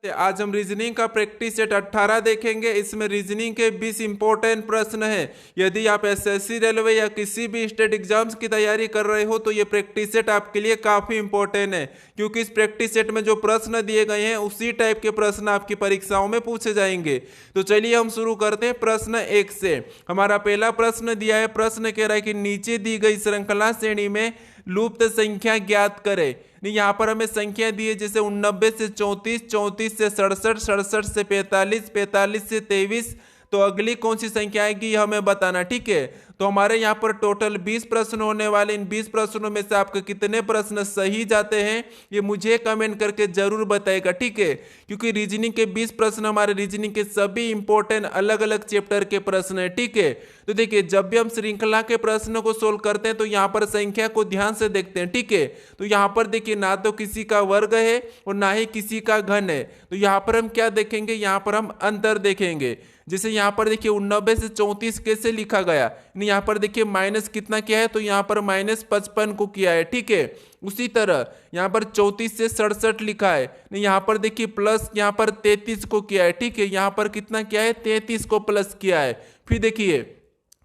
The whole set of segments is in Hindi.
आज हम रीजनिंग का प्रैक्टिस सेट 18 देखेंगे। इसमें रीजनिंग के 20 इंपॉर्टेंट प्रश्न हैं। यदि आप एसएससी, रेलवे या किसी भी स्टेट एग्जाम्स की तैयारी कर रहे हो तो ये प्रैक्टिस सेट आपके लिए काफी इंपॉर्टेंट है, क्योंकि इस प्रैक्टिस सेट में जो प्रश्न दिए गए हैं उसी टाइप के प्रश्न आपकी परीक्षाओं में पूछे जाएंगे। तो चलिए हम शुरू करते हैं प्रश्न 1 से। हमारा पहला प्रश्न दिया है, प्रश्न कह रहा है कि नीचे दी गई श्रृंखला श्रेणी में लुप्त संख्या ज्ञात करें। यहाँ पर हमें संख्या दी है जैसे 89 से 34, 34 से 67, 67 से 45, 45 से 23। तो अगली कौन सी संख्या आएगी ये हमें बताना, ठीक है। तो हमारे यहाँ पर टोटल 20 प्रश्न होने वाले। इन 20 प्रश्नों में से आपके कितने प्रश्न सही जाते हैं ये मुझे कमेंट करके जरूर बताएगा, ठीक है। क्योंकि रीजनिंग के 20 प्रश्न हमारे रीजनिंग के सभी इंपॉर्टेंट अलग अलग चैप्टर के प्रश्न है, ठीक है। तो देखिए, जब भी हम श्रृंखला के प्रश्नों को सोल्व करते हैं तो यहाँ पर संख्या को ध्यान से देखते हैं, ठीक है। तो यहाँ पर देखिए, ना तो किसी का वर्ग है और ना ही किसी का घन है। तो यहाँ पर हम क्या देखेंगे, यहाँ पर हम अंतर देखेंगे। जैसे यहाँ पर देखिए 89 से 34 कैसे लिखा गया, यहाँ पर देखिए माइनस कितना किया है, तो यहाँ पर -55 को किया है, ठीक है। उसी तरह यहाँ पर 34 से 67 लिखा है, यहाँ पर देखिए प्लस यहाँ पर 33 को किया है, ठीक है। यहाँ पर कितना किया है, 33 को प्लस किया है।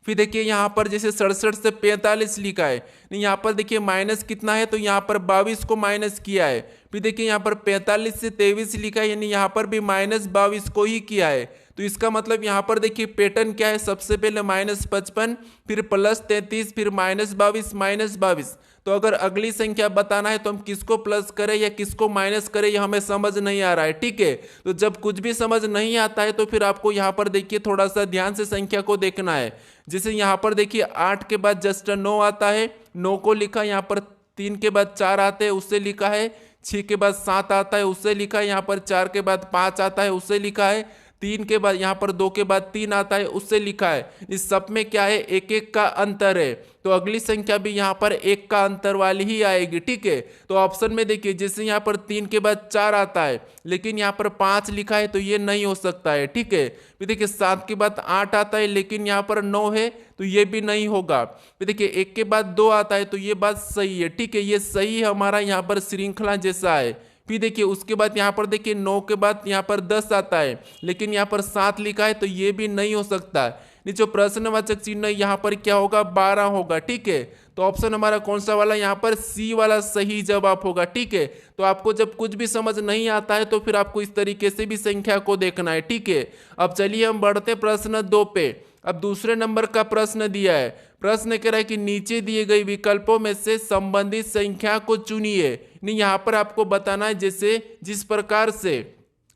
फिर देखिए यहाँ पर जैसे 67 से 45 लिखा है, यहाँ पर देखिए माइनस कितना है, तो यहाँ पर 22 को माइनस किया है। फिर देखिए यहाँ पर 45 से 23 लिखा है, यानी यहाँ पर भी -22 को ही किया है। तो इसका मतलब यहाँ पर देखिए पैटर्न क्या है, सबसे पहले -55, फिर +33, फिर -22, -22। तो अगर अगली संख्या बताना है तो हम किसको प्लस करें या किसको माइनस करें ये हमें समझ नहीं आ रहा है, ठीक है। तो जब कुछ भी समझ नहीं आता है तो फिर आपको यहाँ पर देखिए थोड़ा सा ध्यान से संख्या को देखना है। जैसे यहाँ पर देखिए 8 के बाद जस्ट 9 आता है, 9 को लिखा, यहाँ पर 3 के बाद 4 आते हैं उससे लिखा है, 6 के बाद 7 आता है उससे लिखा है, यहाँ पर 4 के बाद 5 आता है उससे लिखा है, 3 के बाद यहाँ पर 2 के बाद 3 आता है उससे लिखा है। इस सब में क्या है, एक एक का अंतर है। तो अगली संख्या भी यहाँ पर एक का अंतर वाली ही आएगी, ठीक है। तो ऑप्शन में देखिए, जैसे यहाँ पर 3 के बाद 4 आता है लेकिन यहाँ पर 5 लिखा है तो ये नहीं हो सकता है, ठीक है। फिर देखिए 7 के बाद 8 आता है लेकिन यहाँ पर 9 है तो ये भी नहीं होगा। फिर देखिए 1 के बाद 2 आता है तो ये बात सही है, ठीक है। ये सही हमारा यहाँ पर श्रृंखला जैसा है। फिर देखिए उसके बाद यहाँ पर देखिए 9 के बाद यहाँ पर 10 आता है लेकिन यहाँ पर 7 लिखा है तो ये भी नहीं हो सकता। जो प्रश्नवाचक चिन्ह यहाँ पर क्या होगा, 12 होगा, ठीक है। तो ऑप्शन हमारा कौन सा वाला, यहाँ पर सी वाला सही जवाब होगा, ठीक है। तो आपको जब कुछ भी समझ नहीं आता है तो फिर आपको इस तरीके से भी संख्या को देखना है, ठीक है। अब चलिए हम बढ़ते प्रश्न 2 पे। अब दूसरे नंबर का प्रश्न दिया है। प्रश्न कह रहा है कि नीचे दिए गए विकल्पों में से संबंधित संख्या को चुनिए। यहाँ पर आपको बताना है जैसे जिस प्रकार से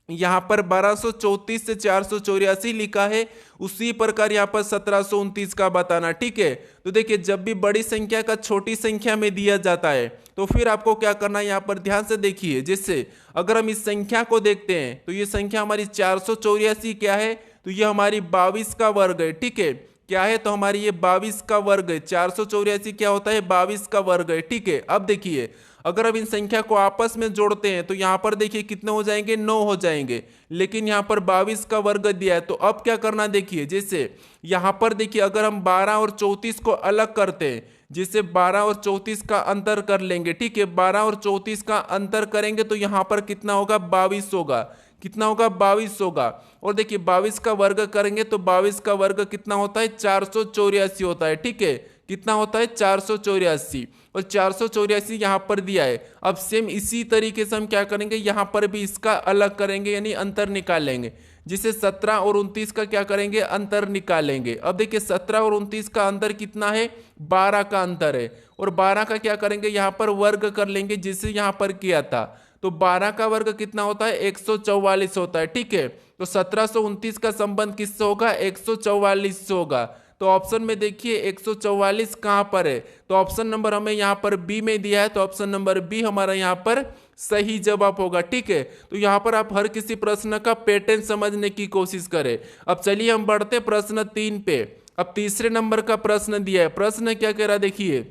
यहाँ पर 1234 से 484 लिखा है उसी प्रकार यहाँ पर 1729 का बताना, ठीक है। तो देखिए, जब भी बड़ी संख्या का छोटी संख्या में दिया जाता है तो फिर आपको क्या करना है, यहाँ पर ध्यान से देखिए। जैसे अगर हम इस संख्या को देखते हैं तो ये संख्या हमारी 484 क्या है, तो ये हमारी 22 का वर्ग है, ठीक है। क्या है, तो हमारी ये 22 का वर्ग है। 484 क्या होता है, 22 का वर्ग है, ठीक है। अब देखिए, अगर अब इन संख्या को आपस में जोड़ते हैं तो यहाँ पर देखिए कितने हो जाएंगे, 9 हो जाएंगे, लेकिन यहाँ पर 22 का वर्ग दिया है। तो अब क्या करना, देखिए जैसे यहाँ पर देखिए अगर हम 12 और 34 को अलग करते हैं, जिससे 12 और 34 का अंतर कर लेंगे, ठीक है। 12 और 34 का अंतर करेंगे तो यहाँ पर कितना होगा, 22 होगा। कितना होगा, 22 होगा। और देखिए 22 का वर्ग करेंगे तो 22 का वर्ग कितना होता है, 484 होता है, ठीक है। कितना होता है, 484। और 484 यहाँ पर दिया है। अब सेम इसी तरीके से हम क्या करेंगे, यहाँ पर भी इसका अलग करेंगे यानी अंतर निकालेंगे, जिसे 17 और 29 का क्या करेंगे, अंतर निकालेंगे। अब देखिए 17 और 29 का अंतर कितना है, 12 का अंतर है। और 12 का क्या करेंगे, यहाँ पर वर्ग कर लेंगे जिसे यहाँ पर किया था। तो 12 का वर्ग कितना होता है, 144 होता है, ठीक है। तो 1729 का संबंध किससे होगा, 144 से होगा। तो ऑप्शन में देखिए 144 कहाँ पर है, तो ऑप्शन नंबर हमें यहाँ पर बी में दिया है, तो ऑप्शन नंबर बी हमारा यहाँ पर सही जवाब होगा, ठीक है। तो यहाँ पर आप हर किसी प्रश्न का पैटर्न समझने की कोशिश करें। अब चलिए हम बढ़ते प्रश्न 3 पे। अब तीसरे नंबर का प्रश्न दिया है। प्रश्न क्या कह रहा है, देखिए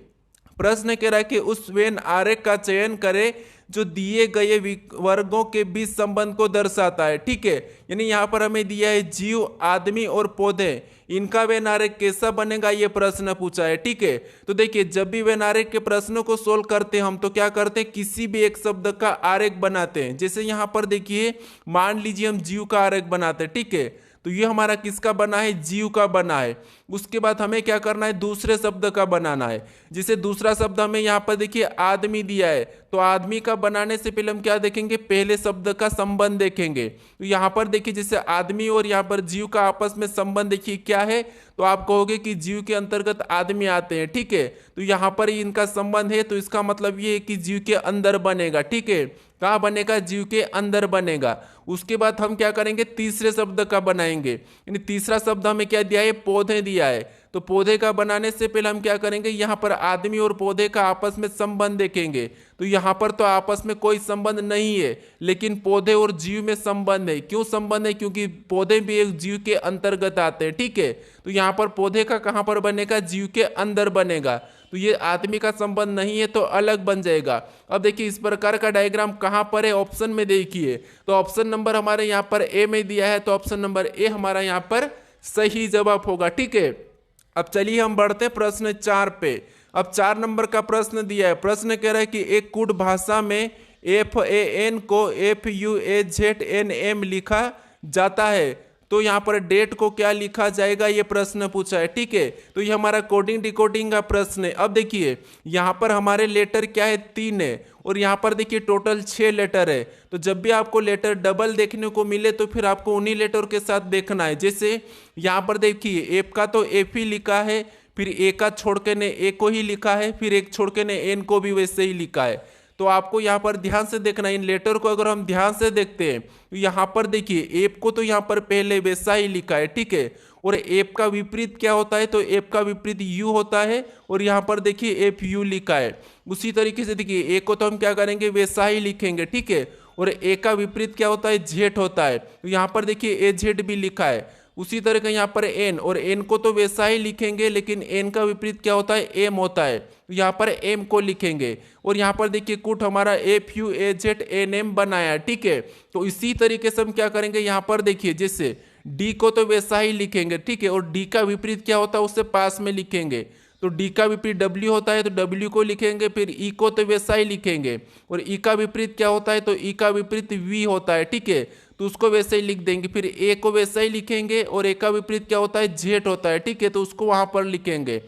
प्रश्न कह रहा है कि उस वेन आरेख का चयन करें जो दिए गए वर्गों के बीच संबंध को दर्शाता है। ठीक है, यानी यहाँ पर हमें दिया है जीव, आदमी और पौधे, इनका वेन आरेख कैसा बनेगा ये प्रश्न पूछा है। ठीक है, तो देखिए जब भी वेन आरेख के प्रश्नों को सोल्व करते हैं हम तो क्या करते हैं, किसी भी एक शब्द का आरेख बनाते हैं। जैसे यहाँ पर देखिए मान लीजिए हम जीव का आरेख बनाते हैं। ठीक है, तो ये हमारा किसका बना है, जीव का बना है। उसके बाद हमें क्या करना है, दूसरे शब्द का बनाना है। जैसे दूसरा शब्द हमें यहाँ पर देखिए आदमी दिया है, तो आदमी का बनाने से पहले हम क्या देखेंगे, पहले शब्द का संबंध देखेंगे। तो यहाँ पर देखिए जैसे आदमी और यहाँ पर जीव का आपस में संबंध देखिए क्या है, तो आप कहोगे कि जीव के अंतर्गत आदमी आते हैं। ठीक है, तो यहाँ पर इनका संबंध है, तो इसका मतलब ये है कि जीव के अंदर बनेगा। ठीक है, कहाँ बनेगा, जीव के अंदर बनेगा। उसके बाद हम क्या करेंगे, तीसरे शब्द का बनाएंगे। यानी तीसरा शब्द हमें क्या दिया है, पौधे दिया है। तो पौधे का बनाने से पहले हम क्या करेंगे, यहाँ पर आदमी और पौधे का आपस में संबंध देखेंगे। तो यहाँ पर तो आपस में कोई संबंध नहीं है, लेकिन पौधे और जीव में संबंध है। क्यों संबंध है, क्योंकि पौधे भी एक जीव के अंतर्गत आते हैं। ठीक है, तो यहाँ पर पौधे का कहाँ पर बनेगा, जीव के अंदर बनेगा। तो ये आदमी का संबंध नहीं है तो अलग बन जाएगा। अब देखिए इस प्रकार का डायग्राम कहाँ पर है, ऑप्शन में देखिए। तो ऑप्शन नंबर हमारे यहाँ पर ए में दिया है, तो ऑप्शन नंबर ए हमारा यहाँ पर सही जवाब होगा। ठीक है, अब चलिए हम बढ़ते हैं प्रश्न 4 पे। अब 4 नंबर का प्रश्न दिया है। प्रश्न कह रहा है कि एक कूट भाषा में FAN को FUAZNM लिखा जाता है, तो यहाँ पर डेट को क्या लिखा जाएगा, ये प्रश्न पूछा है। ठीक है, तो ये हमारा कोडिंग डिकोडिंग का प्रश्न है। अब देखिए यहाँ पर हमारे लेटर क्या है, 3 है, और यहाँ पर देखिए टोटल 6 लेटर है। तो जब भी आपको लेटर डबल देखने को मिले तो फिर आपको उन्हीं लेटर के साथ देखना है। जैसे यहाँ पर देखिए एफ का तो एफ ही लिखा है, फिर ए का छोड़ के ने ए को ही लिखा है, फिर एक छोड़ के ने एन को भी वैसे ही लिखा है। तो आपको यहाँ पर ध्यान से देखना है। इन लेटर को अगर हम ध्यान से देखते हैं तो यहाँ पर देखिए एफ को तो यहाँ पर पहले वैसा ही लिखा है। ठीक है, और एफ का विपरीत क्या होता है, तो एफ का विपरीत यू होता है, और यहाँ पर देखिए एफ यू लिखा है। उसी तरीके से देखिए ए को तो हम क्या करेंगे, वैसा ही लिखेंगे। ठीक है, और ए का विपरीत क्या होता है, जेड होता है। तो यहाँ पर देखिए ए जेड भी लिखा है। उसी तरह का यहाँ पर एन, और एन को तो वैसा ही लिखेंगे, लेकिन एन का विपरीत क्या होता है, एम होता है। तो यहाँ पर एम को लिखेंगे, और यहाँ पर देखिए कुट हमारा FUAZNM बनाया। ठीक है, तो इसी तरीके से हम क्या करेंगे, यहाँ पर देखिए जैसे डी को तो वैसा ही लिखेंगे। ठीक है, और डी का विपरीत क्या होता है, उससे पास में लिखेंगे। तो डी का विपरीत डब्ल्यू होता है, तो डब्ल्यू को लिखेंगे। फिर ई को तो वैसा ही लिखेंगे, और ई का विपरीत क्या होता है, तो ई का विपरीत वी होता है। ठीक है, तो उसको वैसे ही लिख देंगे। फिर ए को वैसा ही लिखेंगे, और ए का विपरीत क्या होता है, जेड होता है। ठीक है, तो उसको वहां पर लिखेंगे।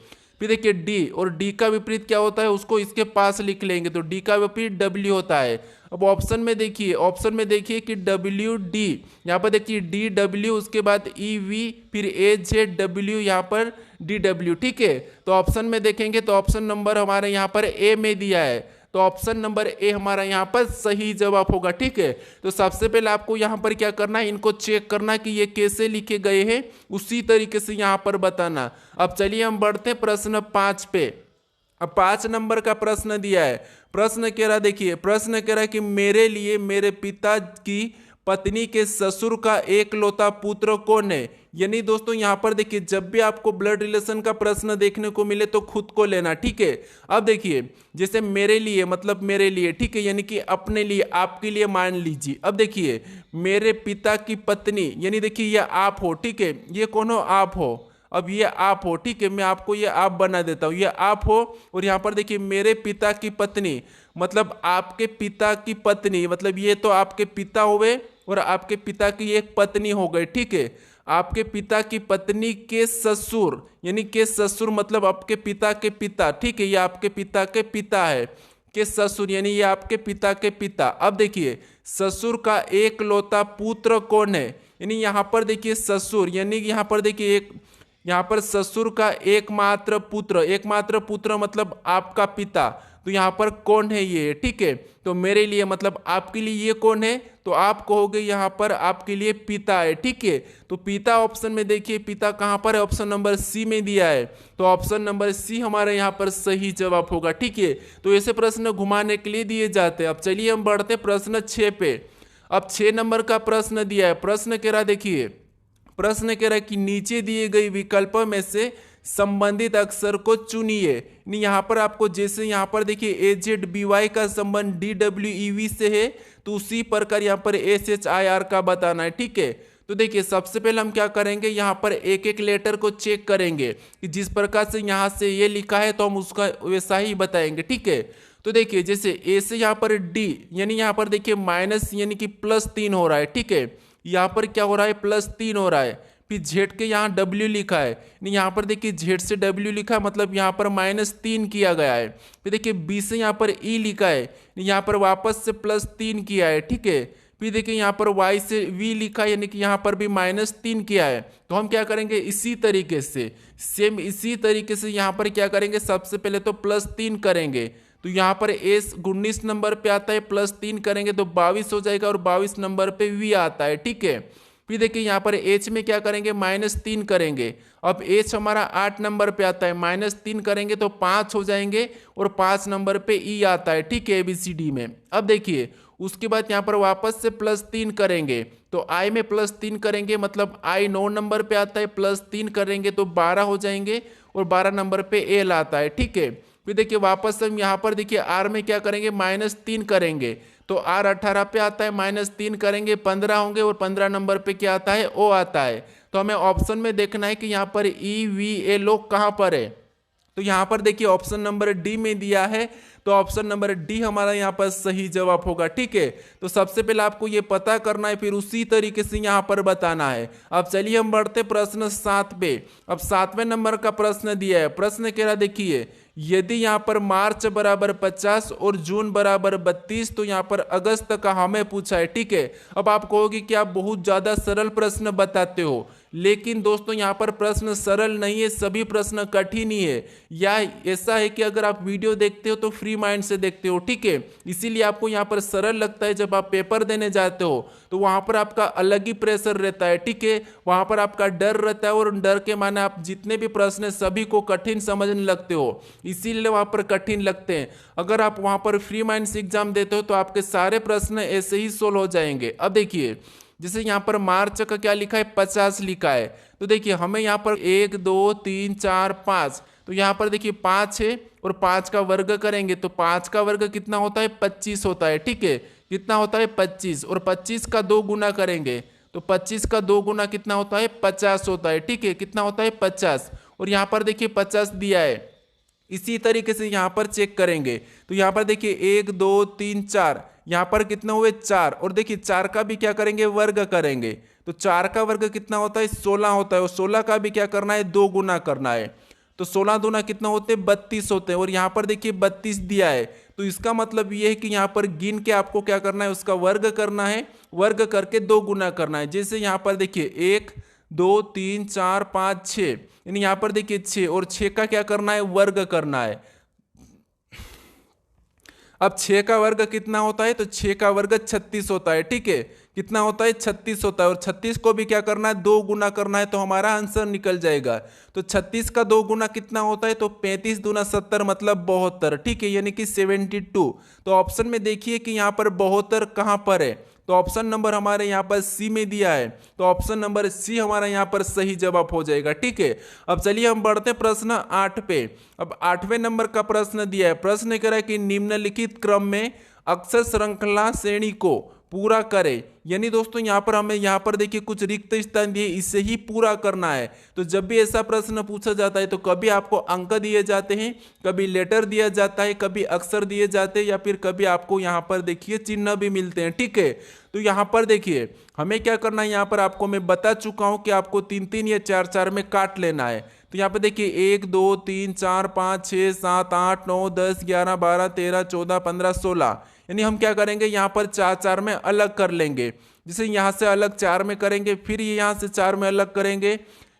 फिर देखिए डी, और डी का विपरीत क्या होता है, उसको इसके पास लिख लेंगे। तो डी का विपरीत डब्ल्यू होता है। अब ऑप्शन में देखिए कि डब्ल्यू डी, यहाँ पर देखिए डी डब्ल्यू, उसके बाद ई वी, फिर ए जेड डब्ल्यू, यहाँ पर डी डब्ल्यू। ठीक है, तो ऑप्शन में देखेंगे तो ऑप्शन नंबर हमारे यहाँ पर ए में दिया है, तो ऑप्शन नंबर ए हमारा यहाँ पर सही जवाब होगा। ठीक है, तो सबसे पहले आपको यहाँ पर क्या करना है, इनको चेक करना कि ये कैसे लिखे गए हैं, उसी तरीके से यहाँ पर बताना। अब चलिए हम बढ़ते हैं प्रश्न 5 पे। अब 5 नंबर का प्रश्न दिया है। प्रश्न कह रहा देखिए, प्रश्न कह रहा है कि मेरे लिए मेरे पिता की पत्नी के ससुर का एकलौता पुत्र कौन है। यानी दोस्तों यहाँ पर देखिए जब भी आपको ब्लड रिलेशन का प्रश्न देखने को मिले तो खुद को लेना। ठीक है, अब देखिए जैसे मेरे लिए मतलब मेरे लिए, ठीक है, यानी कि अपने लिए, आपके लिए मान लीजिए। अब देखिए मेरे पिता की पत्नी, यानी देखिए ये आप हो। ठीक है, ये कौन हो, आप हो। अब ये आप हो। ठीक है, मैं आपको ये आप बना देता हूँ, ये आप हो। और यहाँ पर देखिए मेरे पिता की पत्नी, मतलब आपके पिता की पत्नी, मतलब ये तो आपके पिता हुए और आपके पिता की एक पत्नी हो गई। ठीक है, आपके पिता की पत्नी के ससुर, यानी के ससुर मतलब आपके पिता के पिता। ठीक है, ये आपके पिता के पिता है, के ससुर यानी ये आपके पिता के पिता। अब देखिए ससुर का एकलौता पुत्र कौन है, यानी यहाँ पर देखिए ससुर, यानी यहाँ पर देखिए एक, यहाँ पर ससुर का एकमात्र पुत्र मतलब आपका पिता। तो यहाँ पर कौन है ये, ठीक है, तो मेरे लिए मतलब आपके लिए ये कौन है, तो आप कहोगे यहाँ पर आपके लिए पिता है। ठीक है, तो पिता ऑप्शन में देखिए पिता कहाँ पर है, ऑप्शन नंबर सी में दिया है, तो ऑप्शन नंबर सी हमारे यहाँ पर सही जवाब होगा। ठीक है, तो ऐसे प्रश्न घुमाने के लिए दिए जाते हैं। अब चलिए हम बढ़ते हैं प्रश्न 6 पे। अब 6 नंबर का प्रश्न दिया है। प्रश्न कह रहा देखिए, प्रश्न कह रहा है कि नीचे दिए गई विकल्पों में से संबंधित अक्षर को चुनिए। यहाँ पर आपको जैसे यहाँ पर देखिए AZBY का संबंध DWEV से है, तो उसी प्रकार यहाँ पर SHIR का बताना है। ठीक है, तो देखिए सबसे पहले हम क्या करेंगे, यहाँ पर एक एक लेटर को चेक करेंगे कि जिस प्रकार से यहाँ से ये लिखा है तो हम उसका वैसा ही बताएंगे। ठीक है, तो देखिए जैसे ए से यहाँ पर D, यानी यहाँ पर देखिए माइनस यानी कि +3 हो रहा है। ठीक है, यहाँ पर क्या हो रहा है, +3 हो रहा है। फिर Z के यहाँ W लिखा है, यहाँ पर देखिए Z से W लिखा है, मतलब यहाँ पर -3 किया गया है। फिर देखिए B से यहाँ पर E लिखा है, यहाँ पर वापस से +3 किया है। ठीक है, फिर देखिए यहाँ पर Y से V लिखा है, यानी कि यहाँ पर भी -3 किया है। तो हम क्या करेंगे, इसी तरीके से सेम इसी तरीके से यहाँ पर क्या करेंगे, सबसे पहले तो +3 करेंगे। तो यहाँ पर S 19 नंबर पे आता है, +3 करेंगे तो 22 हो जाएगा, और 22 नंबर पे V आता है। ठीक है, फिर देखिए यहाँ पर H में क्या करेंगे, -3 करेंगे। अब H हमारा 8 नंबर पे आता है, -3 करेंगे तो 5 हो जाएंगे, और 5 नंबर पे E आता है। ठीक है, ABCD में। अब देखिए उसके बाद यहाँ पर वापस से +3 करेंगे, तो I में +3 करेंगे, मतलब I 9 नंबर पे आता है, +3 करेंगे तो 12 हो जाएंगे, और 12 नंबर पे L आता है। ठीक है, फिर देखिए वापस हम यहाँ पर देखिए R में क्या करेंगे, -3 करेंगे, तो R 18 पे आता है, -3 करेंगे 15 होंगे, और 15 नंबर पे क्या आता है, O आता है। तो हमें ऑप्शन में देखना है कि यहाँ पर EVLO कहाँ पर है। तो यहाँ पर देखिए ऑप्शन नंबर D में दिया है, तो ऑप्शन नंबर D हमारा यहाँ पर सही जवाब होगा। ठीक है, तो सबसे पहले आपको ये पता करना है, फिर उसी तरीके से यहाँ पर बताना है। अब चलिए हम बढ़ते प्रश्न 7 पे। अब 7वें नंबर का प्रश्न दिया है। प्रश्न कह रहा देखिए, यदि यहाँ पर मार्च बराबर 50 और जून बराबर 32, तो यहाँ पर अगस्त का हमें पूछा है। ठीक है, अब आप कहोगे कि आप बहुत ज़्यादा सरल प्रश्न बताते हो, लेकिन दोस्तों यहाँ पर प्रश्न सरल नहीं है, सभी प्रश्न कठिन ही है। या ऐसा है कि अगर आप वीडियो देखते हो तो फ्री माइंड से देखते हो। ठीक है, इसीलिए आपको यहाँ पर सरल लगता है। जब आप पेपर देने जाते हो तो वहाँ पर आपका अलग ही प्रेशर रहता है। ठीक है, वहाँ पर आपका डर रहता है, और डर के माने आप जितने भी प्रश्न सभी को कठिन समझने लगते हो, इसीलिए वहाँ पर कठिन लगते हैं। अगर आप वहाँ पर फ्री माइंड से एग्जाम देते हो तो आपके सारे प्रश्न ऐसे ही सोल्व हो जाएंगे। अब देखिए जैसे यहाँ पर मार्च का क्या लिखा है, 50 लिखा है, तो देखिए हमें यहाँ पर 1 2 3 4 5, तो यहाँ पर देखिए 5 है, और 5 का वर्ग करेंगे तो 5 का वर्ग कितना होता है, 25 होता है। ठीक है, कितना होता है, 25, और 25 का 2 गुना करेंगे तो 25 का 2 गुना कितना होता है, 50 होता है। ठीक है, कितना होता है, 50, और यहाँ पर देखिए 50 दिया है। इसी तरीके से यहाँ पर चेक करेंगे, तो यहाँ पर देखिए 1 2 3 4, यहाँ पर कितना हुए, 4, और देखिए 4 का भी क्या करेंगे, वर्ग करेंगे, तो 4 का वर्ग कितना होता है, 16 होता है, और 16 का भी क्या करना है, 2 गुना करना है, तो 16 दूना कितना होते हैं, 32 होते हैं, और यहाँ पर देखिए 32 दिया है। तो इसका मतलब ये है कि यहाँ पर गिन के आपको क्या करना है, उसका वर्ग करना है, वर्ग करके 2 गुना करना है। जैसे यहाँ पर देखिए 1 2 3 4 5 6, यानी यहाँ पर देखिए 6, और 6 का क्या करना है, वर्ग करना है। अब 6 का वर्ग कितना होता है, तो 6 का वर्ग 36 होता है। ठीक है, कितना होता है, 36 होता है, और 36 को भी क्या करना है, 2 गुना करना है, तो हमारा आंसर निकल जाएगा। तो 36 का 2 गुना कितना होता है, तो 35 दूना 70, मतलब 72। ठीक है, यानी कि 72। तो ऑप्शन में देखिए कि यहाँ पर 72 कहाँ पर है, तो ऑप्शन नंबर हमारे यहाँ पर सी में दिया है, तो ऑप्शन नंबर सी हमारा यहाँ पर सही जवाब हो जाएगा। ठीक है, अब चलिए हम बढ़ते हैं प्रश्न 8 पे। अब 8वें नंबर का प्रश्न दिया है। प्रश्न कह रहा है कि निम्नलिखित क्रम में अक्षर श्रृंखला श्रेणी को पूरा करे, यानी दोस्तों यहाँ पर हमें यहाँ पर देखिए कुछ रिक्त स्थान दिए, इसे ही पूरा करना है। तो जब भी ऐसा प्रश्न पूछा जाता है तो कभी आपको अंक दिए जाते हैं, कभी लेटर दिया जाता है, कभी अक्षर दिए जाते हैं, या फिर कभी आपको यहाँ पर देखिए चिन्ह भी मिलते हैं। ठीक है, तो यहाँ पर देखिए हमें क्या करना है, यहाँ पर आपको मैं बता चुका हूँ कि आपको 3-3 या 4-4 में काट लेना है। तो यहाँ पे देखिए 1 2 3 4 5 6 7 8 9 10 11 12 13 14 15 16, यानी हम क्या करेंगे, यहाँ पर 4-4 में अलग कर लेंगे। जैसे यहाँ से अलग 4 में करेंगे, फिर यहाँ से 4 में अलग करेंगे,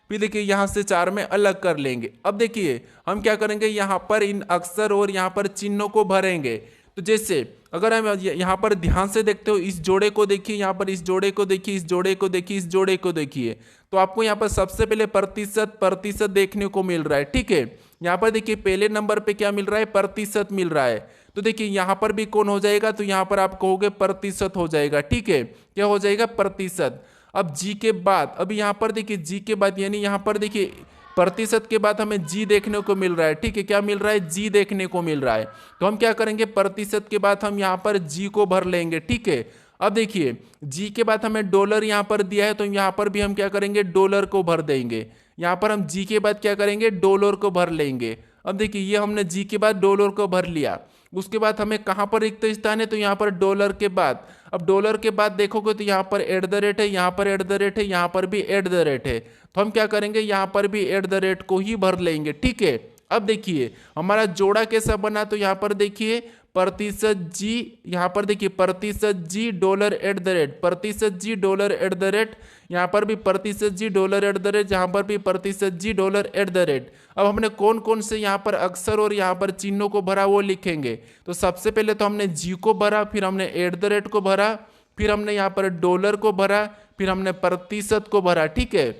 फिर देखिए यहाँ से 4 में अलग कर लेंगे। अब देखिए हम क्या करेंगे, यहाँ पर इन अक्षर और यहाँ पर चिन्हों को भरेंगे। तो जैसे अगर हम यहाँ पर ध्यान से देखते हो, इस जोड़े को देखिए, यहाँ पर इस जोड़े को देखिए, इस जोड़े को देखिए, इस जोड़े को देखिए, तो आपको यहाँ पर सबसे पहले प्रतिशत देखने को मिल रहा है। ठीक है, यहाँ पर देखिए पहले नंबर पे क्या मिल रहा है, प्रतिशत मिल रहा है। तो देखिए यहाँ पर भी कौन हो जाएगा, तो यहाँ पर आप कहोगे प्रतिशत हो जाएगा। ठीक है, क्या हो जाएगा, प्रतिशत। अब जी के बाद, अभी यहाँ पर देखिए जी के बाद, यानी यहाँ पर देखिए प्रतिशत के बाद हमें जी देखने को मिल रहा है, ठीक है, क्या मिल रहा है, जी देखने को मिल रहा है। तो हम क्या करेंगे, प्रतिशत के बाद हम यहाँ पर जी को भर लेंगे, ठीक है। अब देखिए जी के बाद हमें डॉलर यहाँ पर दिया है, तो यहाँ पर भी हम क्या करेंगे, डॉलर को भर देंगे। यहाँ पर हम जी के बाद क्या करेंगे, डॉलर को भर लेंगे। अब देखिए ये हमने जी के बाद डॉलर को भर लिया। उसके बाद हमें कहाँ पर रिक्त स्थान है, तो यहाँ पर डॉलर के बाद। अब डॉलर के बाद देखोगे तो यहाँ पर एट द रेट है, यहाँ पर एट द रेट है, यहाँ पर भी एट द रेट है। तो हम क्या करेंगे, यहाँ पर भी एट द रेट को ही भर लेंगे, ठीक है। अब देखिए हमारा जोड़ा कैसा बना, तो यहाँ पर देखिए प्रतिशत जी, यहाँ पर देखिए प्रतिशत जी डॉलर एट द रेट, प्रतिशत जी डॉलर एट द रेट, यहाँ पर भी प्रतिशत जी डॉलर एट द रेट, यहाँ पर भी प्रतिशत जी डॉलर एट द रेट। अब हमने कौन कौन से यहाँ पर अक्षर और यहाँ पर चिन्हों को भरा वो लिखेंगे। तो सबसे पहले तो हमने जी को भरा, फिर हमने एट द रेट को भरा, फिर हमने यहाँ पर डॉलर को भरा, फिर हमने प्रतिशत को भरा, ठीक है।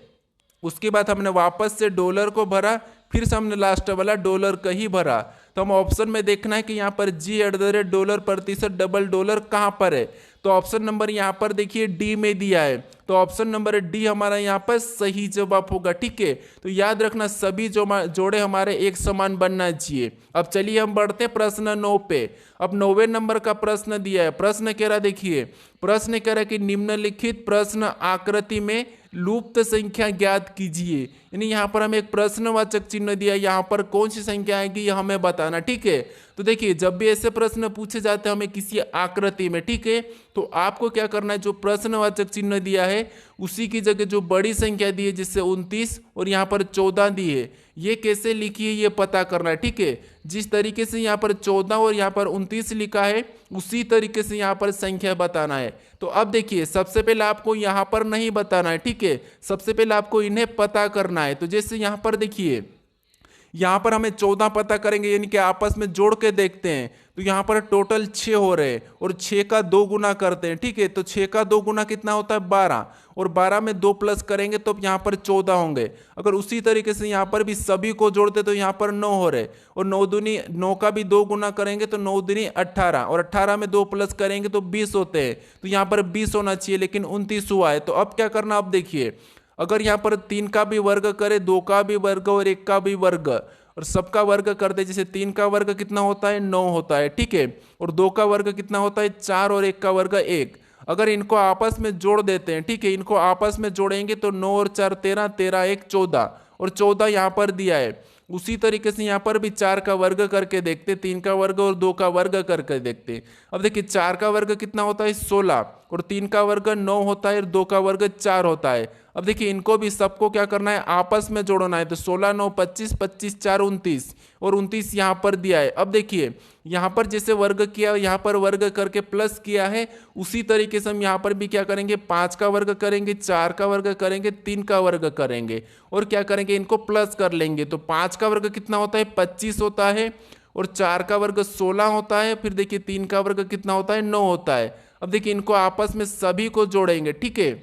उसके बाद हमने वापस से डॉलर को भरा, फिर से हमने लास्ट वाला डॉलर का ही भरा। तो हम ऑप्शन में देखना है कि यहाँ पर जी एट द रेट डॉलर प्रतिशत डबल डॉलर कहाँ पर है। तो ऑप्शन नंबर यहाँ पर देखिए डी में दिया है, तो ऑप्शन नंबर डी हमारा यहाँ पर सही जवाब होगा, ठीक है। तो याद रखना सभी जोड़े हमारे एक समान बनना चाहिए। अब चलिए हम बढ़ते हैं प्रश्न 9 पे। अब 9वें नंबर का प्रश्न दिया है। प्रश्न कह रहा देखिए, प्रश्न कह रहा है कि निम्नलिखित प्रश्न आकृति में लुप्त संख्या ज्ञात कीजिए। यानी यहाँ पर हमें एक प्रश्नवाचक चिन्ह दिया, यहाँ पर कौन सी संख्या आएगी ये हमें बताना, ठीक है। तो देखिए जब भी ऐसे प्रश्न पूछे जाते हैं हमें किसी आकृति में, ठीक है, तो आपको क्या करना है, जो प्रश्नवाचक चिन्ह दिया है उसी की जगह जो बड़ी संख्या दी है जिससे 29 और यहाँ पर 14 दी है, ये कैसे लिखी है ये पता करना है, ठीक है। जिस तरीके से यहाँ पर 14 और यहाँ पर 29 लिखा है उसी तरीके से यहाँ पर संख्या बताना है। तो अब देखिए सबसे पहले आपको यहाँ पर नहीं बताना है, ठीक है, सबसे पहले आपको इन्हें पता करना है। तो जैसे यहाँ पर देखिए, यहाँ पर हमें 14 पता करेंगे, यानी कि आपस में जोड़ के देखते हैं। तो यहाँ पर टोटल 6 हो रहे हैं और 6 का 2 गुना करते हैं, ठीक है। तो 6 का 2 गुना कितना होता है, 12, और 12 में 2 प्लस करेंगे तो यहाँ पर 14 होंगे। अगर उसी तरीके से यहाँ पर भी सभी को जोड़ते तो यहाँ पर 9 हो रहे, और 9 दूनी 9 का भी 2 गुना करेंगे तो 9 दूनी 18, और 18 में 2 प्लस करेंगे तो 20 होते हैं। तो यहाँ पर 20 होना चाहिए, लेकिन 29 हुआ है। तो अब क्या करना, अब देखिए अगर यहाँ पर 3 का भी वर्ग करे, 2 का भी वर्ग और 1 का भी वर्ग और सबका वर्ग कर दे, जैसे 3 का वर्ग कितना होता है, 9 होता है, ठीक है, और 2 का वर्ग कितना होता है, 4, और 1 का वर्ग 1। अगर इनको आपस में जोड़ देते हैं, ठीक है, इनको आपस में जोड़ेंगे तो 9 और 4 13, 13 1 14, और 14 यहाँ पर दिया है। उसी तरीके से यहाँ पर भी 4 का वर्ग करके देखते, 3 का वर्ग और 2 का वर्ग करके देखते। अब देखिए 4 का वर्ग कितना होता है, 16, और 3 का वर्ग 9 होता है और 2 का वर्ग 4 होता है। अब देखिए इनको भी सबको क्या करना है, आपस में जोड़ना है। तो 16 9 25, 25 4 29, और 29 यहाँ पर दिया है। अब देखिए यहाँ पर जैसे वर्ग किया, यहाँ पर वर्ग करके प्लस किया है, उसी तरीके से हम यहाँ पर भी क्या करेंगे, 5 का वर्ग करेंगे, 4 का वर्ग करेंगे, 3 का वर्ग करेंगे, और क्या करेंगे, इनको प्लस कर लेंगे। तो 5 का वर्ग कितना होता है, 25 होता है, और 4 का वर्ग 16 होता है, फिर देखिए 3 का वर्ग कितना होता है, 9 होता है। अब देखिए इनको आपस में सभी को जोड़ेंगे, ठीक है।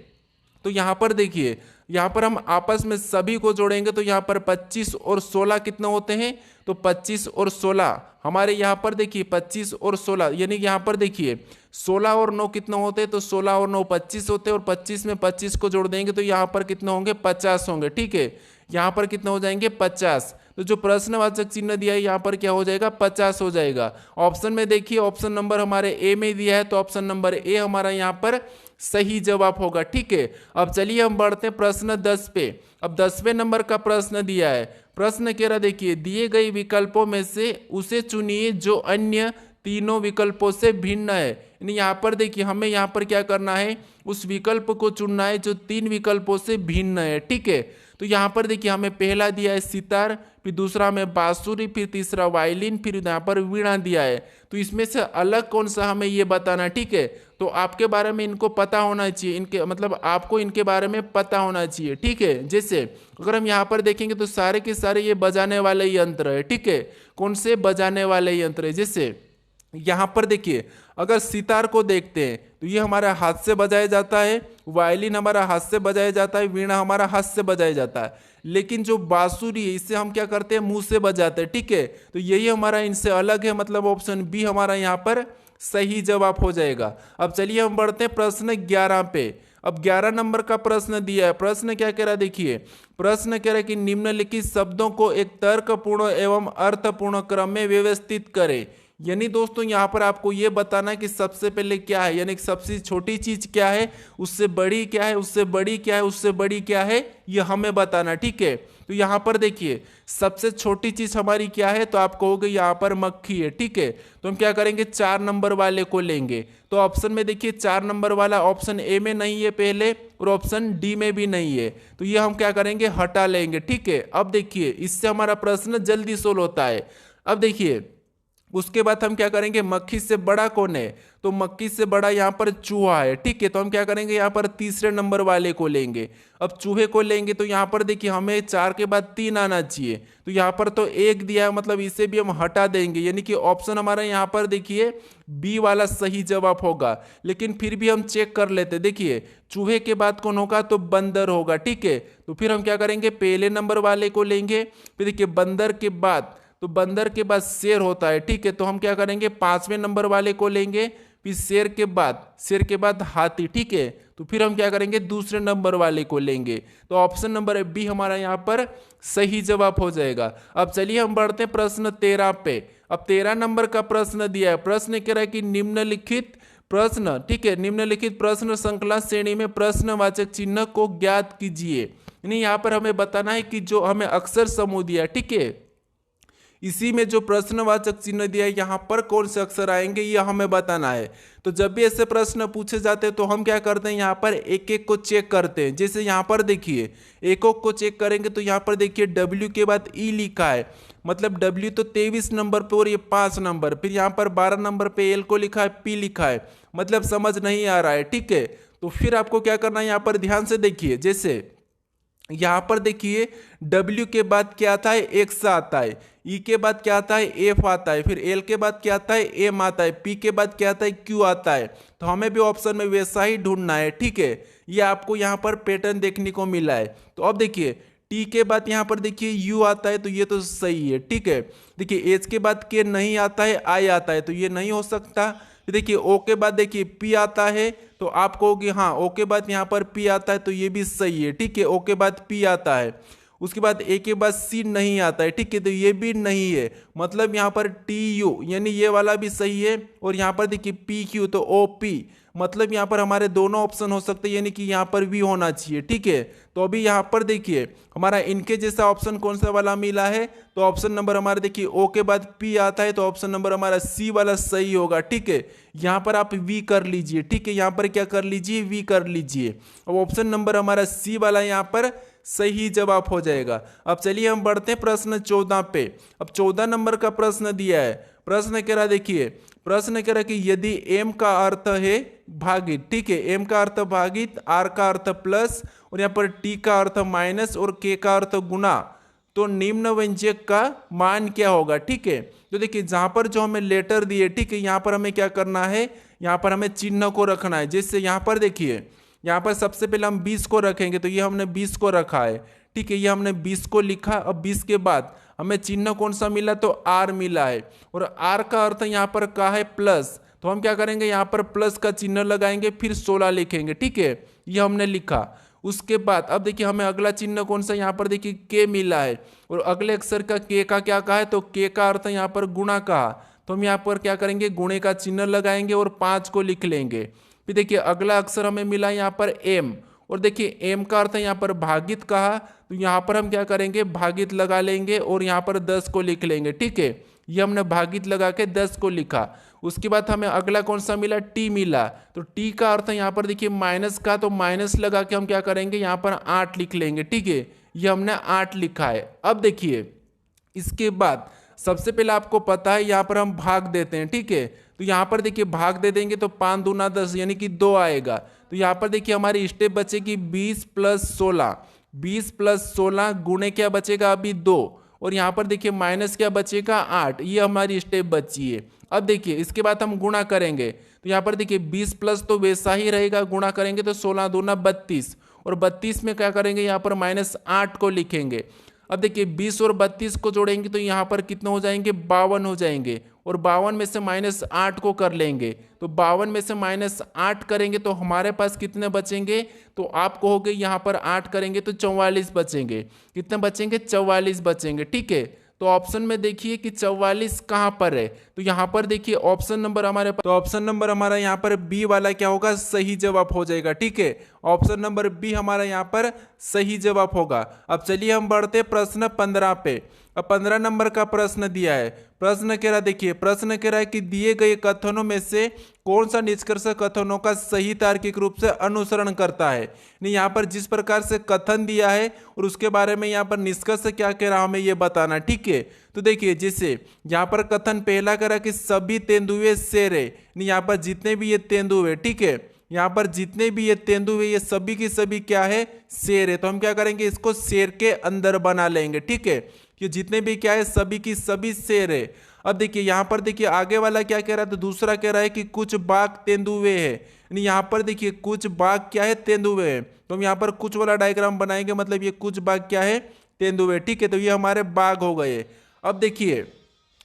तो यहाँ पर देखिए, यहाँ पर हम आपस में सभी को जोड़ेंगे तो यहाँ पर 25 और 16 कितने होते हैं, तो 25 और 16 हमारे यहाँ पर देखिए 25 और 16, यानी यहाँ पर देखिए 16 और 9 कितने होते हैं, तो 16 और 9 25 होते हैं, और 25 में 25 को जोड़ देंगे तो यहाँ पर कितने होंगे, 50 होंगे, ठीक है। यहाँ पर कितने हो जाएंगे, 50। तो जो प्रश्नवाचक चिन्ह दिया है यहाँ पर क्या हो जाएगा, 50 हो जाएगा। ऑप्शन में देखिए ऑप्शन नंबर हमारे ए में दिया है, तो ऑप्शन नंबर ए हमारा यहाँ पर सही जवाब होगा, ठीक है। अब चलिए हम बढ़ते हैं प्रश्न 10 पे। अब 10वें नंबर का प्रश्न दिया है। प्रश्न कह रहा देखिए, दिए गए विकल्पों में से उसे चुनिए जो अन्य तीनों विकल्पों से भिन्न है। यानी यहाँ पर देखिए हमें यहाँ पर क्या करना है, उस विकल्प को चुनना है जो 3 विकल्पों से भिन्न है, ठीक है। तो यहाँ पर देखिए हमें पहला दिया है सितार, फिर दूसरा हमें बांसुरी, फिर तीसरा वायलिन, फिर यहाँ पर वीणा दिया है। तो इसमें से अलग कौन सा हमें ये बताना, ठीक है। तो आपके बारे में इनको पता होना चाहिए, इनके मतलब आपको इनके बारे में पता होना चाहिए, ठीक है। जैसे अगर हम यहाँ पर देखेंगे तो सारे के सारे ये बजाने वाले यंत्र है, ठीक है। कौन से बजाने वाले यंत्र है, जैसे यहाँ पर देखिए अगर सितार को देखते हैं तो ये हमारा हाथ से बजाया जाता है, वायलिन हमारा हाथ से बजाया जाता है, वीणा हमारा हाथ से बजाया जाता है। लेकिन जो बांसुरी है इसे हम क्या करते हैं, मुंह से बजाते हैं, ठीक है। तो यही हमारा इनसे अलग है, मतलब ऑप्शन बी हमारा यहाँ पर सही जवाब हो जाएगा। अब चलिए हम बढ़ते हैं प्रश्न 11 पे। अब 11 नंबर का प्रश्न दिया है। प्रश्न क्या कह रहा है, देखिए प्रश्न कह रहा है कि निम्नलिखित शब्दों को एक तर्कपूर्ण एवं अर्थपूर्ण क्रम में व्यवस्थित करें। यानी दोस्तों यहाँ पर आपको ये बताना है कि सबसे पहले क्या है, यानी सबसे छोटी चीज क्या है, उससे बड़ी क्या है, उससे बड़ी क्या है, उससे बड़ी क्या है, ये हमें बताना। ठीक है, तो यहाँ पर देखिए सबसे छोटी चीज हमारी क्या है, तो आप कहोगे यहाँ पर मक्खी है। ठीक है, तो हम क्या करेंगे, 4 नंबर वाले को लेंगे। तो ऑप्शन में देखिए 4 नंबर वाला ऑप्शन ए में नहीं है पहले, और ऑप्शन डी में भी नहीं है, तो ये हम क्या करेंगे, हटा लेंगे। ठीक है, अब देखिए इससे हमारा प्रश्न जल्दी सोल्व होता है। अब देखिए उसके बाद हम क्या करेंगे, मक्खी से बड़ा कौन है, तो मक्खी से बड़ा यहाँ पर चूहा है। ठीक है, तो हम क्या करेंगे, यहाँ पर तीसरे नंबर वाले को लेंगे। अब चूहे को लेंगे तो यहाँ पर देखिए हमें 4 के बाद 3 आना चाहिए, तो यहाँ पर तो 1 दिया है, मतलब इसे भी हम हटा देंगे, यानी कि ऑप्शन हमारा यहाँ पर देखिए बी वाला सही जवाब होगा। लेकिन फिर भी हम चेक कर लेते, देखिए चूहे के बाद कौन होगा, तो बंदर होगा। ठीक है, तो फिर हम क्या करेंगे, पहले नंबर वाले को लेंगे, फिर देखिए बंदर के बाद, तो बंदर के बाद शेर होता है। ठीक है, तो हम क्या करेंगे, 5वें नंबर वाले को लेंगे, फिर शेर के बाद हाथी। ठीक है, तो फिर हम क्या करेंगे, दूसरे नंबर वाले को लेंगे, तो ऑप्शन नंबर बी हमारा यहाँ पर सही जवाब हो जाएगा। अब चलिए हम बढ़ते हैं प्रश्न 13 पे। अब 13 नंबर का प्रश्न दिया है। प्रश्न कह रहा है कि निम्नलिखित प्रश्न, ठीक है, निम्नलिखित प्रश्न श्रृंखला श्रेणी में प्रश्नवाचक चिन्ह को ज्ञात कीजिए। यानी यहाँ पर हमें बताना है कि जो हमें अक्षर समूह दिया, ठीक है, इसी में जो प्रश्नवाचक चिन्ह दिया है यहाँ पर कौन से अक्षर आएंगे, ये हमें बताना है। तो जब भी ऐसे प्रश्न पूछे जाते हैं तो हम क्या करते हैं, यहाँ पर एक एक को चेक करते हैं। जैसे यहाँ पर देखिए एक को चेक करेंगे तो यहाँ पर देखिए W के बाद E लिखा है, मतलब W तो 23 नंबर पे और ये 5 नंबर, फिर यहाँ पर 12 नंबर पे L को लिखा है, P लिखा है, मतलब समझ नहीं आ रहा है। ठीक है, तो फिर आपको क्या करना है, यहाँ पर ध्यान से देखिए, जैसे यहाँ पर देखिए W के बाद क्या आता है, X आता है, E के बाद क्या आता है, F आता है, फिर L के बाद क्या आता है, M आता है, P के बाद क्या आता है, Q आता है। तो हमें भी ऑप्शन में वैसा ही ढूंढना है। ठीक है, ये आपको यहाँ पर पैटर्न देखने को मिला है। तो अब देखिए T के बाद यहाँ पर देखिए U आता है, तो ये तो सही है। ठीक है, देखिए H के बाद K नहीं आता है, I आता है, तो ये नहीं हो सकता। फिर देखिए O के बाद देखिए P आता है, तो आप कहोगे हाँ O के बाद यहाँ पर P आता है, तो ये भी सही है। ठीक है, O के बाद P आता है, उसके बाद A के बाद C नहीं आता है। ठीक है, तो ये भी नहीं है, मतलब यहाँ पर TU यानी ये वाला भी सही है, और यहाँ पर देखिए PQ तो OP, मतलब यहाँ पर हमारे दोनों ऑप्शन हो सकते हैं, यानी कि यहाँ पर भी होना चाहिए। ठीक है, तो अभी यहाँ पर देखिए हमारा इनके जैसा ऑप्शन कौन सा वाला मिला है, तो ऑप्शन नंबर हमारे देखिए O के बाद P आता है, तो ऑप्शन नंबर हमारा C वाला सही होगा। ठीक है, यहाँ पर आप V कर लीजिए। ठीक है, यहाँ पर क्या कर लीजिए, V कर लीजिए। अब ऑप्शन नंबर हमारा C वाला यहाँ पर सही जवाब हो जाएगा। अब चलिए हम बढ़ते हैं प्रश्न 14 पे। अब 14 नंबर का प्रश्न दिया है। प्रश्न कह रहा देखिए, प्रश्न कह रहा कि यदि m का अर्थ है भागित, ठीक है, m का अर्थ भागित, r का अर्थ प्लस, और यहाँ पर t का अर्थ माइनस और k का अर्थ गुना, तो निम्न व्यंजक का मान क्या होगा। ठीक है, तो देखिए जहां पर जो हमें लेटर दिए, ठीक है, यहाँ पर हमें क्या करना है, यहाँ पर हमें चिन्ह को रखना है। जैसे यहाँ पर देखिए, यहाँ पर सबसे पहले हम 20 को रखेंगे, तो ये हमने 20 को रखा है। ठीक है, ये हमने 20 को लिखा। अब 20 के बाद हमें चिन्ह कौन सा मिला, तो आर मिला है, और आर का अर्थ यहाँ पर क्या है, प्लस, तो हम क्या करेंगे, यहाँ पर प्लस का चिन्ह लगाएंगे, फिर 16 लिखेंगे। ठीक है, ये हमने लिखा। उसके बाद अब देखिए हमें अगला चिन्ह कौन सा, यहाँ पर देखिए के मिला है, और अगले अक्षर का के का क्या कहा है, तो के का अर्थ यहाँ पर गुणा कहा, तो हम यहाँ पर क्या करेंगे, गुणे का चिन्ह लगाएंगे और 5 को लिख लेंगे। फिर देखिए अगला अक्षर हमें मिला यहाँ पर एम, और देखिए एम का अर्थ यहाँ पर भागित कहा, तो यहाँ पर हम क्या करेंगे, भागित लगा लेंगे और यहाँ पर 10 को लिख लेंगे। ठीक है, ये हमने भागित लगा के 10 को लिखा। उसके बाद हमें अगला कौन सा मिला, टी मिला, तो टी का अर्थ यहाँ पर देखिए माइनस का, तो माइनस लगा के हम क्या करेंगे, यहाँ पर 8 लिख लेंगे। ठीक है, ये हमने 8 लिखा है। अब देखिए इसके बाद सबसे पहले आपको पता है यहाँ पर हम भाग देते हैं। ठीक है, तो यहाँ पर देखिए भाग दे देंगे तो 5 दूना 10 यानी कि 2 आएगा। तो यहाँ पर देखिए हमारी स्टेप बचेगी 20 + 16, 20 + 16 गुणे क्या बचेगा अभी 2, और यहाँ पर देखिए माइनस क्या बचेगा 8, ये हमारी स्टेप बची है। अब देखिए इसके बाद हम गुणा करेंगे, तो यहाँ पर देखिए 20 प्लस तो वैसा ही रहेगा, गुणा करेंगे तो 16 दूना 32, और 32 में क्या करेंगे, यहाँ पर -8 को लिखेंगे। अब देखिए 20 और 32 को जोड़ेंगे तो यहाँ पर कितने हो जाएंगे, 52 हो जाएंगे, और 52 में से -8 को कर लेंगे तो 52 में से -8 करेंगे तो हमारे पास कितने बचेंगे, तो आप कहोगे यहाँ पर 8 करेंगे तो 44 बचेंगे। कितने बचेंगे, 44 बचेंगे। ठीक है, तो ऑप्शन में देखिए कि 44 कहाँ पर है, तो यहाँ पर देखिए ऑप्शन नंबर हमारे पास, तो ऑप्शन नंबर हमारा यहाँ पर बी वाला क्या होगा, सही जवाब हो जाएगा। ठीक है, ऑप्शन नंबर बी हमारा यहाँ पर सही जवाब होगा। अब चलिए हम बढ़ते प्रश्न 15 पे। अब 15 नंबर का प्रश्न दिया है। प्रश्न कह रहा, देखिए प्रश्न कह रहा है कि दिए गए कथनों में से कौन सा निष्कर्ष कथनों का सही तार्किक रूप से अनुसरण करता है। नहीं, यहाँ पर जिस प्रकार से कथन दिया है और उसके बारे में यहाँ पर निष्कर्ष क्या कह रहा हमें ये बताना। ठीक है, तो देखिए जैसे यहाँ पर कथन पहला कह रहा कि सभी तेंदुए शेर है। नहीं, यहाँ पर जितने भी ये तेंदुए, ठीक है, यहाँ पर जितने भी ये तेंदुए ये सभी की सभी क्या है, शेर है। तो हम क्या करेंगे, इसको शेर के अंदर बना लेंगे। ठीक है, कि जितने भी क्या है सभी की सभी शेर है। अब देखिए यहाँ पर देखिए आगे वाला क्या कह रहा है, तो दूसरा कह रहा है कि कुछ बाघ तेंदुए है। यानी यहाँ पर देखिए कुछ बाघ क्या है, तेंदुए है। तो हम यहाँ पर कुछ वाला डायग्राम बनाएंगे, मतलब ये कुछ बाघ क्या है, तेंदुए। ठीक है, तो ये हमारे बाघ हो गए। अब देखिए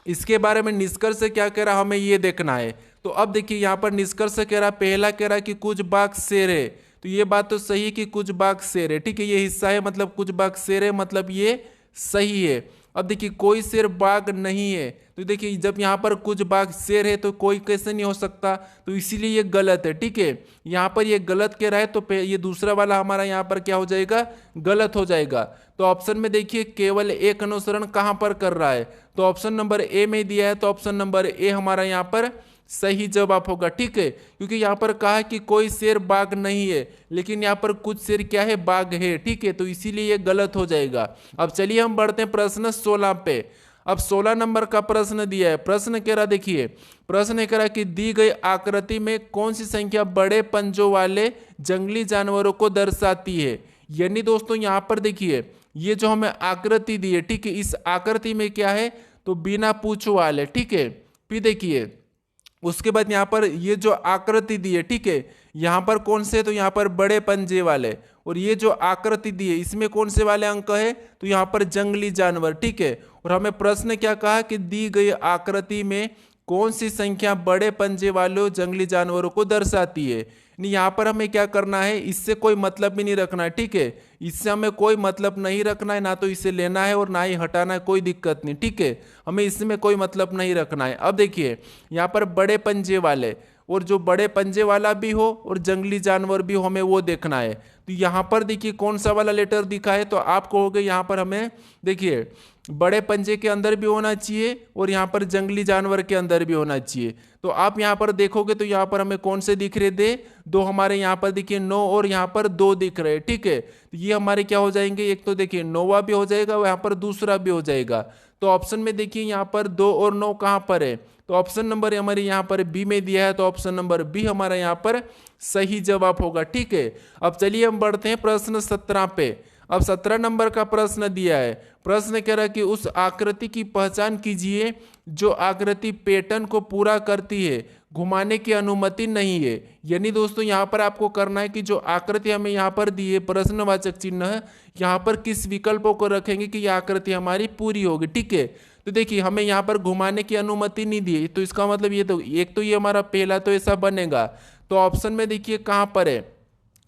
इसके बारे में निष्कर्ष क्या कह रहा हमें ये देखना है। तो अब देखिए यहाँ पर निष्कर्ष कह रहा, पहला कह रहा कि कुछ बाघ शेर है। तो ये बात तो सही कि कुछ बाघ शेर है। ठीक है, ये हिस्सा है, मतलब कुछ बाघ शेर है, मतलब ये सही है। अब देखिए कोई शेर बाघ नहीं है। तो देखिए जब यहाँ पर कुछ बाघ शेर है तो कोई कैसे नहीं हो सकता, तो इसीलिए ये गलत है। ठीक है, यहाँ पर ये गलत कह रहा है तो ये दूसरा वाला हमारा यहाँ पर क्या हो जाएगा, गलत हो जाएगा। तो ऑप्शन में देखिए केवल एक अनुसरण कहाँ पर कर रहा है, तो ऑप्शन नंबर ए में दिया है, तो ऑप्शन नंबर ए हमारा यहाँ पर सही जवाब होगा। ठीक है, क्योंकि यहाँ पर कहा है कि कोई शेर बाघ नहीं है, लेकिन यहाँ पर कुछ शेर क्या है, बाघ है। ठीक है, तो इसीलिए ये गलत हो जाएगा। अब चलिए हम बढ़ते हैं प्रश्न 16 पे। अब 16 नंबर का प्रश्न दिया है। प्रश्न कह रहा, देखिए प्रश्न कह रहा कि दी गई आकृति में कौन सी संख्या बड़े पंजों वाले जंगली जानवरों को दर्शाती है। यानी दोस्तों यहाँ पर देखिए ये जो हमें आकृति दी है, ठीक है, इस आकृति में क्या है, तो बिना पूंछ वाले। ठीक है, फिर देखिए उसके बाद यहाँ पर ये जो आकृति दी है, ठीक है, यहाँ पर कौन से, तो यहाँ पर बड़े पंजे वाले, और ये जो आकृति दी है इसमें कौन से वाले अंक है, तो यहाँ पर जंगली जानवर। ठीक है, और हमें प्रश्न क्या कहा कि दी गई आकृति में कौन सी संख्या बड़े पंजे वाले जंगली जानवरों को दर्शाती है। यहाँ पर हमें क्या करना है, इससे कोई मतलब भी नहीं रखना है। ठीक है, इससे हमें कोई मतलब नहीं रखना है, ना तो इसे लेना है और ना ही हटाना है, कोई दिक्कत नहीं। ठीक है, हमें इसमें कोई मतलब नहीं रखना है। अब देखिए यहाँ पर बड़े पंजे वाले, और जो बड़े पंजे वाला भी हो और जंगली जानवर भी हो, हमें वो देखना है। तो यहाँ पर देखिए कौन सा वाला लेटर दिखा है, तो आप कहोगे यहाँ पर हमें देखिए बड़े पंजे के अंदर भी होना चाहिए और यहाँ पर जंगली जानवर के अंदर भी होना चाहिए। तो आप यहाँ पर देखोगे तो यहाँ पर हमें कौन से दिख रहे थे, दो हमारे यहाँ पर देखिए 9 और यहाँ पर 2 दिख रहे। ठीक है, तो ये हमारे क्या हो जाएंगे, एक तो देखिए 9वां भी हो जाएगा और यहाँ पर दूसरा भी हो जाएगा। तो ऑप्शन में देखिए यहाँ पर 2 और 9 कहाँ पर है, तो ऑप्शन नंबर हमारे यहाँ पर बी में दिया है, तो ऑप्शन नंबर बी हमारा यहाँ पर सही जवाब होगा। ठीक है, अब चलिए हम बढ़ते हैं प्रश्न 17 पे। अब 17 नंबर का प्रश्न दिया है। प्रश्न कह रहा है कि उस आकृति की पहचान कीजिए जो आकृति पैटर्न को पूरा करती है, घुमाने की अनुमति नहीं है। यानी दोस्तों यहाँ पर आपको करना है कि जो आकृति हमें यहाँ पर दी है प्रश्नवाचक चिन्ह है, यहाँ पर किस विकल्पों को रखेंगे कि यह आकृति हमारी पूरी होगी। ठीक है, तो देखिए हमें यहाँ पर घुमाने की अनुमति नहीं दी है, तो इसका मतलब ये तो एक तो ये हमारा पहला तो ऐसा बनेगा। तो ऑप्शन में देखिए कहाँ पर है,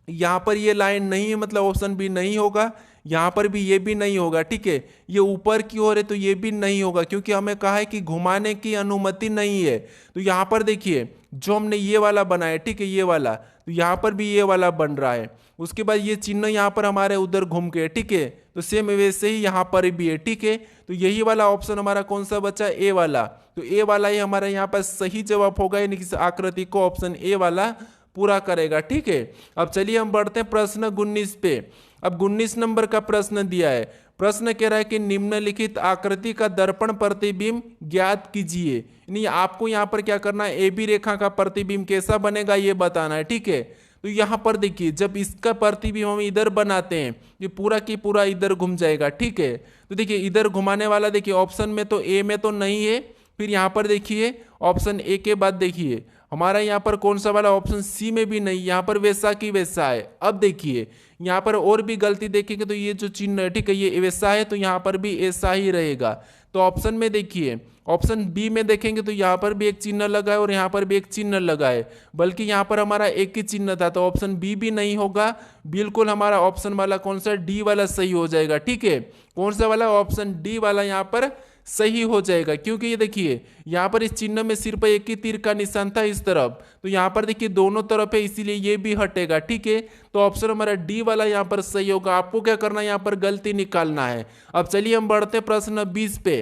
यहाँ पर ये लाइन नहीं है, मतलब ऑप्शन बी नहीं होगा, यहाँ पर भी ये भी नहीं होगा। ठीक है, ये ऊपर की ओर है तो ये भी नहीं होगा, क्योंकि हमें कहा है कि घुमाने की अनुमति नहीं है। तो यहाँ पर देखिए जो हमने ये वाला बनाया, ठीक है, ये वाला, तो यहाँ पर भी ये वाला बन रहा है। उसके बाद ये चिन्ह यहाँ पर हमारे उधर घूम के, ठीक है, तो सेम वैसे ही यहाँ पर भी है। ठीक है, तो यही वाला ऑप्शन हमारा कौन सा बचा, ए वाला। तो ए वाला ही हमारा यहाँ पर सही जवाब होगा, यानी कि आकृति को ऑप्शन ए वाला पूरा करेगा। ठीक है, अब चलिए हम बढ़ते हैं प्रश्न 19 पे। अब 19 नंबर का प्रश्न दिया है। प्रश्न कह रहा है कि निम्नलिखित आकृति का दर्पण प्रतिबिंब ज्ञात कीजिए। यानी आपको यहाँ पर क्या करना है, ए बी रेखा का प्रतिबिंब कैसा बनेगा ये बताना है। ठीक है, तो यहाँ पर देखिए जब इसका प्रतिबिंब हम इधर बनाते हैं, ये पूरा की पूरा इधर घूम जाएगा। ठीक है, तो देखिए इधर घुमाने वाला देखिए ऑप्शन में तो ए में तो नहीं है, फिर यहाँ पर देखिए ऑप्शन ए के बाद देखिए हमारा यहाँ पर कौन सा वाला ऑप्शन सी में भी नहीं, यहाँ पर वैसा की वैसा है। अब देखिए यहाँ पर और भी गलती देखेंगे तो ये जो चिन्ह है, ठीक है, ये वैसा है तो यहाँ पर भी ऐसा ही रहेगा। तो ऑप्शन में देखिए, ऑप्शन बी में देखेंगे तो यहाँ पर भी एक चिन्ह लगा है और यहाँ पर भी एक चिन्ह लगा है, बल्कि यहाँ पर हमारा एक ही चिन्ह था, तो ऑप्शन बी भी नहीं होगा। बिल्कुल हमारा ऑप्शन वाला कौन सा, डी वाला सही हो जाएगा। ठीक है, कौन सा वाला, ऑप्शन डी वाला यहाँ पर सही हो जाएगा, क्योंकि ये देखिए यहाँ पर इस चिन्ह में सिर्फ एक ही तीर का निशान था इस तरफ, तो यहाँ पर देखिए दोनों तरफ है, इसीलिए ये भी हटेगा। ठीक है, तो ऑप्शन हमारा डी वाला यहाँ पर सही होगा। आपको क्या करना है, यहाँ पर गलती निकालना है। अब चलिए हम बढ़ते हैं प्रश्न 20 पे।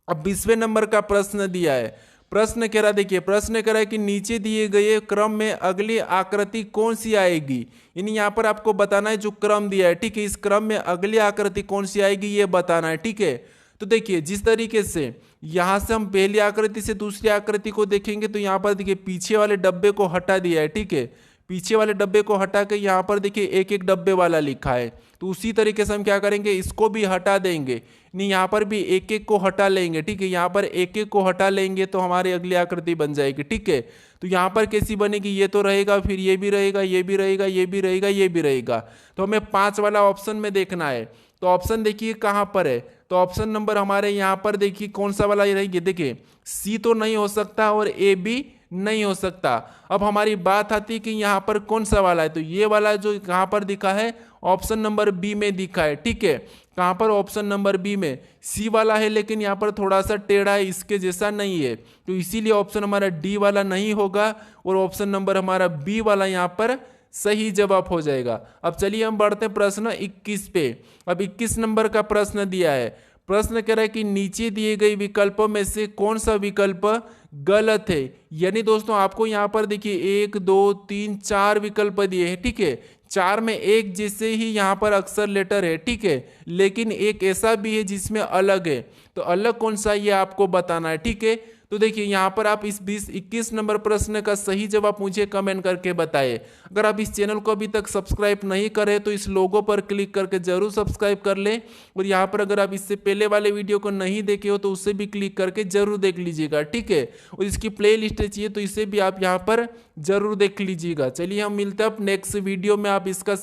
अब 20वें नंबर का प्रश्न दिया है। प्रश्न कह रहा, देखिए प्रश्न कह रहा है कि नीचे दिए गए क्रम में अगली आकृति कौन सी आएगी, यानी यहाँ पर आपको बताना है जो क्रम दिया है। ठीक है, इस क्रम में अगली आकृति कौन सी आएगी ये बताना है। ठीक है, तो देखिए जिस तरीके से यहाँ से हम पहली आकृति से दूसरी आकृति को देखेंगे तो यहाँ पर देखिए पीछे वाले डब्बे को हटा दिया है। ठीक है, पीछे वाले डब्बे को हटा के यहाँ पर देखिए एक एक डब्बे वाला लिखा है, तो उसी तरीके से हम क्या करेंगे, इसको भी हटा देंगे, नहीं यहाँ पर भी एक एक को हटा लेंगे। ठीक है, यहाँ पर एक एक को हटा लेंगे तो हमारी अगली आकृति बन जाएगी। ठीक है, तो यहाँ पर कैसी बनेगी, ये तो रहेगा, फिर ये भी रहेगा, ये भी रहेगा, ये भी रहेगा, ये भी रहेगा। तो हमें 5 वाला ऑप्शन में देखना है। तो ऑप्शन देखिए कहाँ पर है, तो ऑप्शन नंबर हमारे यहाँ पर देखिए कौन सा वाला ये रहेगी, देखिए सी तो नहीं हो सकता और ए भी नहीं हो सकता। अब हमारी बात आती है कि यहाँ पर कौन सा वाला है, तो ये वाला जो यहाँ पर दिखा है ऑप्शन नंबर बी में दिखा है। ठीक है, कहाँ पर, ऑप्शन नंबर बी में। सी वाला है लेकिन यहाँ पर थोड़ा सा टेढ़ा है, इसके जैसा नहीं है, तो इसीलिए ऑप्शन हमारा डी वाला नहीं होगा और ऑप्शन नंबर हमारा बी वाला यहाँ पर सही जवाब हो जाएगा। अब चलिए हम बढ़ते हैं प्रश्न 21 पे। अब 21 नंबर का प्रश्न दिया है। प्रश्न कह रहा है कि नीचे दिए गए विकल्पों में से कौन सा विकल्प गलत है, यानी दोस्तों आपको यहाँ पर देखिए 1 2 3 4 विकल्प दिए हैं। ठीक है, 4 में एक जैसे ही यहाँ पर अक्सर लेटर है। ठीक है, लेकिन एक ऐसा भी है जिसमें अलग है, तो अलग कौन सा ये आपको बताना है। ठीक है, तो देखिए यहाँ पर आप इस 21 नंबर प्रश्न का सही जवाब मुझे कमेंट करके बताइए। अगर आप इस चैनल को अभी तक सब्सक्राइब नहीं करे तो इस लोगो पर क्लिक करके जरूर सब्सक्राइब कर लें, और यहाँ पर अगर आप इससे पहले वाले वीडियो को नहीं देखे हो तो उससे भी क्लिक करके जरूर देख लीजिएगा। ठीक है, और इसकी प्ले लिस्ट चाहिए तो इसे भी आप यहाँ पर जरूर देख लीजिएगा। चलिए हम मिलते हैं अब नेक्स्ट वीडियो में। आप इसका